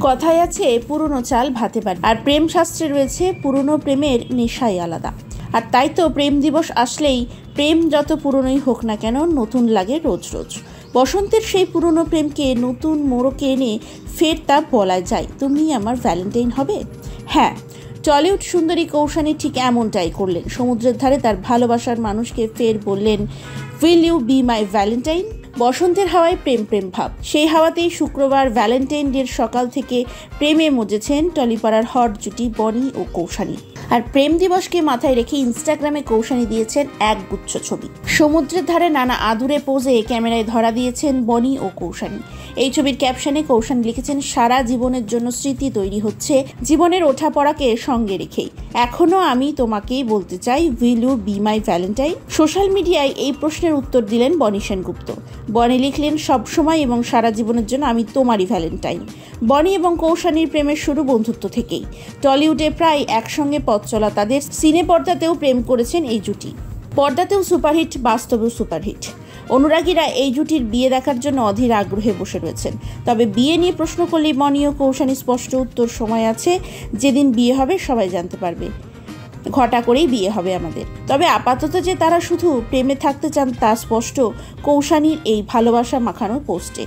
কথায় আছে পুরনো চাল ভাতে পারে, আর প্রেম শাস্ত্রে রয়েছে পুরনো প্রেমের নেশাই আলাদা। আর তাই তো প্রেম দিবস আসলেই প্রেম যত পুরনোই হোক না কেন নতুন লাগে রোজ রোজ। বসন্তের সেই পুরনো প্রেমকে নতুন মোড়কে এনে ফের তা বলা যায়, তুমি আমার ভ্যালেন্টাইন হবে। হ্যাঁ, টলিউড সুন্দরী কৌশানী ঠিক এমনটাই করলেন। সমুদ্রের ধারে তার ভালোবাসার মানুষকে ফের বললেন, will you be my Valentine. বসন্তের হাওয়ায় প্রেম প্রেম ভাব, সেই হাওয়াতেই শুক্রবার ভ্যালেন্টাইন ডের সকাল থেকে প্রেমে মজেছেন টলিপাড়ার হট জুটি বনি ও কৌশানী। আর প্রেম দিবসকে মাথায় রেখে ইনস্টাগ্রামে কৌশানী দিয়েছেন এক গুচ্ছ ছবি। সমুদ্রের ধারে নানা আদুরে পোজে ক্যামেরায় ধরা দিয়েছেন বনি ও কৌশানী। এই ছবির ক্যাপশনে কৌশানী লিখেছেন, সারা জীবনের জন্য স্মৃতি তৈরি হচ্ছে জীবনের ওঠাপড়াকে সঙ্গে রেখেই। এখনো আমি তোমাকেই বলতে চাই, will you be my Valentine. Social মিডিয়ায় এই প্রশ্নের উত্তর দিলেন বনি সেনগুপ্ত। বনি লিখলেন, সবসময় এবং সারা জীবনের জন্য আমি তোমারই ভ্যালেন্টাইন। বনি এবং কৌশানীর প্রেমের শুরু বন্ধুত্ব থেকেই। টলিউডে প্রায় একসঙ্গে পথ চলা তাদের, সিনে পর্দাতেও প্রেম করেছেন এই জুটি। পর্দাতেও সুপারহিট, বাস্তবেও সুপারহিট। অনুরাগীরা এই জুটির বিয়ে দেখার জন্য অধীর আগ্রহে বসে রয়েছেন। তবে বিয়ে নিয়ে প্রশ্ন করলে বনি ও কৌশানী স্পষ্ট উত্তর, সময় আছে, যেদিন বিয়ে হবে সবাই জানতে পারবে, ঘটা করেই বিয়ে হবে আমাদের। তবে আপাতত যে তারা শুধু প্রেমে থাকতে চান তা স্পষ্ট কৌশানীর এই ভালোবাসা মাখানো পোস্টে।